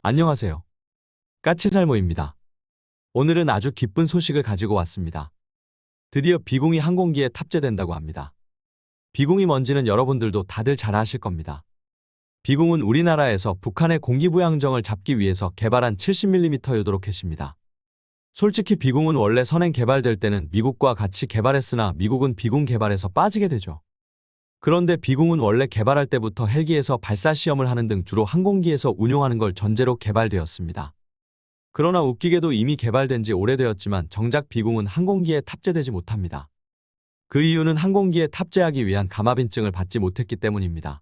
안녕하세요. 까치살모입니다. 오늘은 아주 기쁜 소식을 가지고 왔습니다. 드디어 비공이 항공기에 탑재된다고 합니다. 비공이 뭔지는 여러분들도 다들 잘 아실 겁니다. 비공은 우리나라에서 북한의 공기부양정을 잡기 위해서 개발한 70mm 유도 로켓입니다. 솔직히 비공은 원래 선행 개발될 때는 미국과 같이 개발했으나 미국은 비공 개발에서 빠지게 되죠. 그런데 비공은 원래 개발할 때부터 헬기에서 발사 시험을 하는 등 주로 항공기에서 운용하는 걸 전제로 개발되었습니다. 그러나 웃기게도 이미 개발된 지 오래되었지만 정작 비공은 항공기에 탑재되지 못합니다. 그 이유는 항공기에 탑재하기 위한 감압인증을 받지 못했기 때문입니다.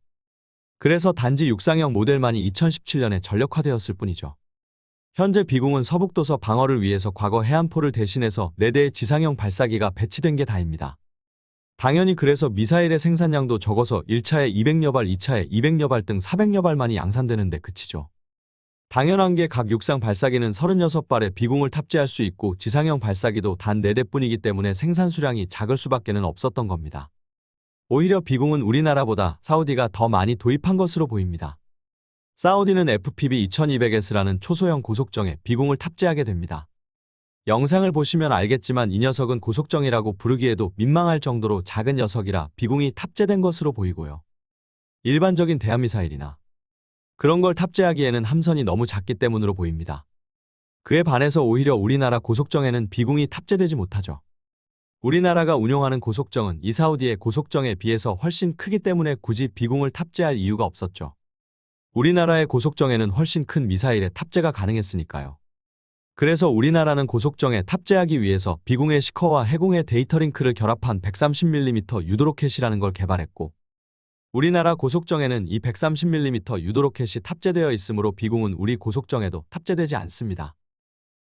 그래서 단지 육상형 모델만이 2017년에 전력화되었을 뿐이죠. 현재 비공은 서북도서 방어를 위해서 과거 해안포를 대신해서 4대의 지상형 발사기가 배치된 게 다입니다. 당연히 그래서 미사일의 생산량도 적어서 1차에 200여 발, 2차에 200여 발 등 400여 발만이 양산되는데 그치죠. 당연한 게 각 육상 발사기는 36발의 비공을 탑재할 수 있고 지상형 발사기도 단 4대뿐이기 때문에 생산 수량이 작을 수밖에는 없었던 겁니다. 오히려 비공은 우리나라보다 사우디가 더 많이 도입한 것으로 보입니다. 사우디는 FPV 2200S라는 초소형 고속정에 비공을 탑재하게 됩니다. 영상을 보시면 알겠지만 이 녀석은 고속정이라고 부르기에도 민망할 정도로 작은 녀석이라 비공이 탑재된 것으로 보이고요. 일반적인 대한미사일이나 그런 걸 탑재하기에는 함선이 너무 작기 때문으로 보입니다. 그에 반해서 오히려 우리나라 고속정에는 비공이 탑재되지 못하죠. 우리나라가 운용하는 고속정은 이 사우디의 고속정에 비해서 훨씬 크기 때문에 굳이 비공을 탑재할 이유가 없었죠. 우리나라의 고속정에는 훨씬 큰 미사일에 탑재가 가능했으니까요. 그래서 우리나라는 고속정에 탑재하기 위해서 비공의 시커와 해공의 데이터링크를 결합한 130mm 유도로켓이라는 걸 개발했고, 우리나라 고속정에는 이 130mm 유도로켓이 탑재되어 있으므로 비공은 우리 고속정에도 탑재되지 않습니다.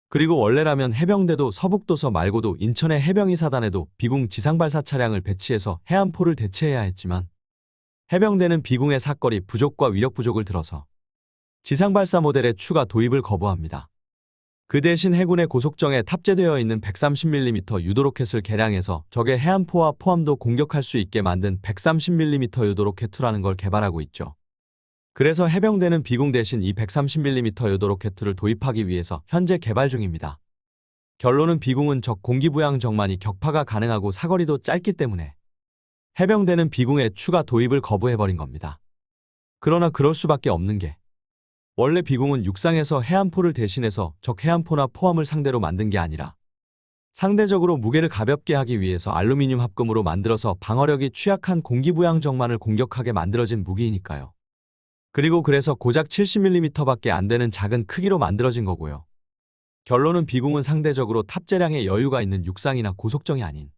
그리고 원래라면 해병대도 서북도서 말고도 인천의 해병이 사단에도 비공 지상발사 차량을 배치해서 해안포를 대체해야 했지만, 해병대는 비공의 사거리 부족과 위력 부족을 들어서 지상발사 모델의 추가 도입을 거부합니다. 그 대신 해군의 고속정에 탑재되어 있는 130mm 유도로켓을 개량해서 적의 해안포와 포함도 공격할 수 있게 만든 130mm 유도로켓2라는 걸 개발하고 있죠. 그래서 해병대는 비공 대신 이 130mm 유도로켓2를 도입하기 위해서 현재 개발 중입니다. 결론은 비공은 적 공기부양정만이 격파가 가능하고 사거리도 짧기 때문에 해병대는 비공의 추가 도입을 거부해버린 겁니다. 그러나 그럴 수밖에 없는 게 원래 비공은 육상에서 해안포를 대신해서 적 해안포나 포함을 상대로 만든 게 아니라 상대적으로 무게를 가볍게 하기 위해서 알루미늄 합금으로 만들어서 방어력이 취약한 공기부양정만을 공격하게 만들어진 무기이니까요. 그리고 그래서 고작 70mm밖에 안 되는 작은 크기로 만들어진 거고요. 결론은 비공은 상대적으로 탑재량에 여유가 있는 육상이나 고속정이 아닌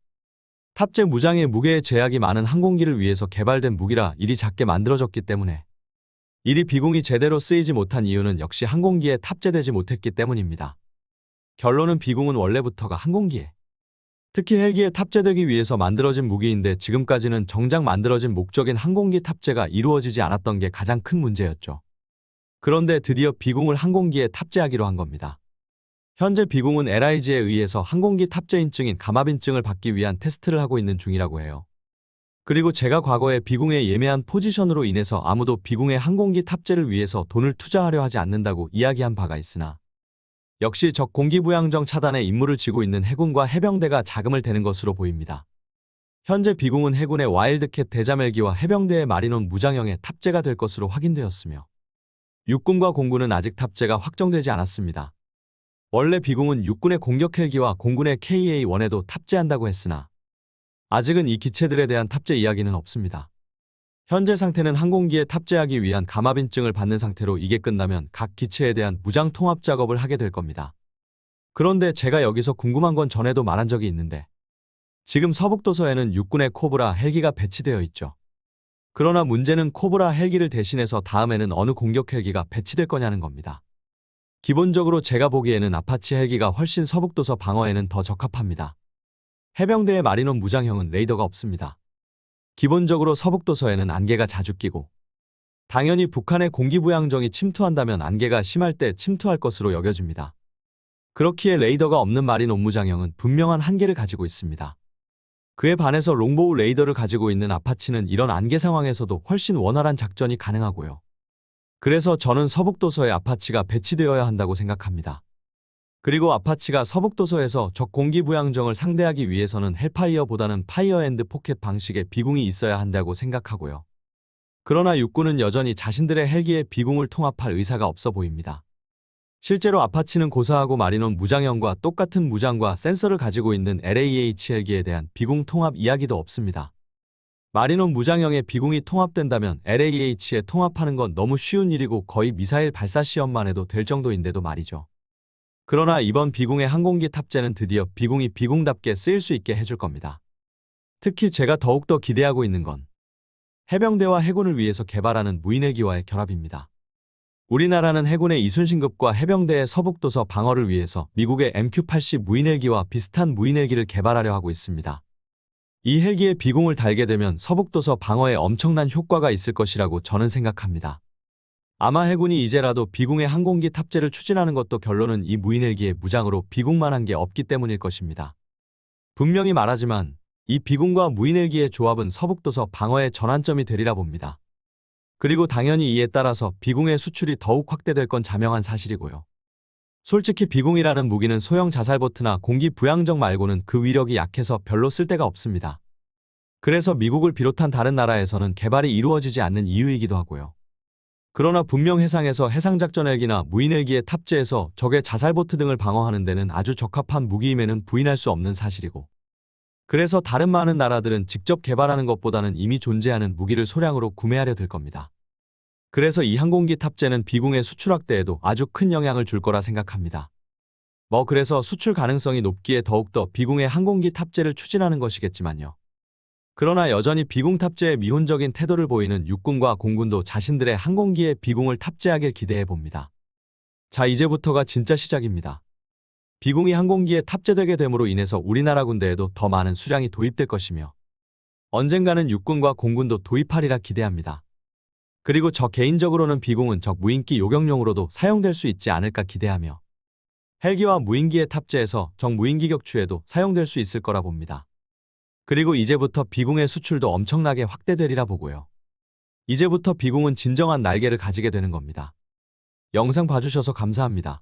탑재 무장의 무게에 제약이 많은 항공기를 위해서 개발된 무기라 일이 작게 만들어졌기 때문에 이리 비공이 제대로 쓰이지 못한 이유는 역시 항공기에 탑재되지 못했기 때문입니다. 결론은 비공은 원래부터가 항공기에, 특히 헬기에 탑재되기 위해서 만들어진 무기인데 지금까지는 정작 만들어진 목적인 항공기 탑재가 이루어지지 않았던 게 가장 큰 문제였죠. 그런데 드디어 비공을 항공기에 탑재하기로 한 겁니다. 현재 비공은 LIG에 의해서 항공기 탑재 인증인 감압인증을 받기 위한 테스트를 하고 있는 중이라고 해요. 그리고 제가 과거에 비공의 예매한 포지션으로 인해서 아무도 비공의 항공기 탑재를 위해서 돈을 투자하려 하지 않는다고 이야기한 바가 있으나 역시 적 공기부양정 차단에 임무를 지고 있는 해군과 해병대가 자금을 대는 것으로 보입니다. 현재 비공은 해군의 와일드캣 대자멜기와 해병대의 마리논 무장형에 탑재가 될 것으로 확인되었으며 육군과 공군은 아직 탑재가 확정되지 않았습니다. 원래 비공은 육군의 공격 헬기와 공군의 KA-1에도 탑재한다고 했으나 아직은 이 기체들에 대한 탑재 이야기는 없습니다. 현재 상태는 항공기에 탑재하기 위한 감압인증을 받는 상태로 이게 끝나면 각 기체에 대한 무장 통합 작업을 하게 될 겁니다. 그런데 제가 여기서 궁금한 건 전에도 말한 적이 있는데 지금 서북도서에는 육군의 코브라 헬기가 배치되어 있죠. 그러나 문제는 코브라 헬기를 대신해서 다음에는 어느 공격 헬기가 배치될 거냐는 겁니다. 기본적으로 제가 보기에는 아파치 헬기가 훨씬 서북도서 방어에는 더 적합합니다. 해병대의 마리논 무장형은 레이더가 없습니다. 기본적으로 서북도서에는 안개가 자주 끼고 당연히 북한의 공기부양정이 침투한다면 안개가 심할 때 침투할 것으로 여겨집니다. 그렇기에 레이더가 없는 마리논 무장형은 분명한 한계를 가지고 있습니다. 그에 반해서 롱보우 레이더를 가지고 있는 아파치는 이런 안개 상황에서도 훨씬 원활한 작전이 가능하고요. 그래서 저는 서북도서에 아파치가 배치되어야 한다고 생각합니다. 그리고 아파치가 서북도서에서 적 공기 부양정을 상대하기 위해서는 헬파이어보다는 파이어 앤드 포켓 방식의 비공이 있어야 한다고 생각하고요. 그러나 육군은 여전히 자신들의 헬기에 비공을 통합할 의사가 없어 보입니다. 실제로 아파치는 고사하고 마리논 무장형과 똑같은 무장과 센서를 가지고 있는 LAH 헬기에 대한 비공 통합 이야기도 없습니다. 마리논 무장형의 비공이 통합된다면 LAH에 통합하는 건 너무 쉬운 일이고 거의 미사일 발사 시험만 해도 될 정도인데도 말이죠. 그러나 이번 비공의 항공기 탑재는 드디어 비공이 비공답게 쓰일 수 있게 해줄 겁니다. 특히 제가 더욱더 기대하고 있는 건 해병대와 해군을 위해서 개발하는 무인헬기와의 결합입니다. 우리나라는 해군의 이순신급과 해병대의 서북도서 방어를 위해서 미국의 MQ-80 무인헬기와 비슷한 무인헬기를 개발하려 하고 있습니다. 이 헬기에 비공을 달게 되면 서북도서 방어에 엄청난 효과가 있을 것이라고 저는 생각합니다. 아마 해군이 이제라도 비공의 항공기 탑재를 추진하는 것도 결론은 이 무인헬기의 무장으로 비공만한 게 없기 때문일 것입니다. 분명히 말하지만 이 비공과 무인헬기의 조합은 서북도서 방어의 전환점이 되리라 봅니다. 그리고 당연히 이에 따라서 비공의 수출이 더욱 확대될 건 자명한 사실이고요. 솔직히 비공이라는 무기는 소형 자살보트나 공기 부양정 말고는 그 위력이 약해서 별로 쓸데가 없습니다. 그래서 미국을 비롯한 다른 나라에서는 개발이 이루어지지 않는 이유이기도 하고요. 그러나 분명 해상에서 해상작전 헬기나 무인 헬기에 탑재해서 적의 자살보트 등을 방어하는 데는 아주 적합한 무기임에는 부인할 수 없는 사실이고, 그래서 다른 많은 나라들은 직접 개발하는 것보다는 이미 존재하는 무기를 소량으로 구매하려 들 겁니다. 그래서 이 항공기 탑재는 비공의 수출 확대에도 아주 큰 영향을 줄 거라 생각합니다. 그래서 수출 가능성이 높기에 더욱더 비공의 항공기 탑재를 추진하는 것이겠지만요. 그러나 여전히 비공 탑재에 미온적인 태도를 보이는 육군과 공군도 자신들의 항공기에 비공을 탑재하길 기대해 봅니다. 자, 이제부터가 진짜 시작입니다. 비공이 항공기에 탑재되게 됨으로 인해서 우리나라 군대에도 더 많은 수량이 도입될 것이며 언젠가는 육군과 공군도 도입하리라 기대합니다. 그리고 저 개인적으로는 비공은 적 무인기 요격용으로도 사용될 수 있지 않을까 기대하며 헬기와 무인기에 탑재해서 적 무인기 격추에도 사용될 수 있을 거라 봅니다. 그리고 이제부터 비공의 수출도 엄청나게 확대되리라 보고요. 이제부터 비공은 진정한 날개를 가지게 되는 겁니다. 영상 봐주셔서 감사합니다.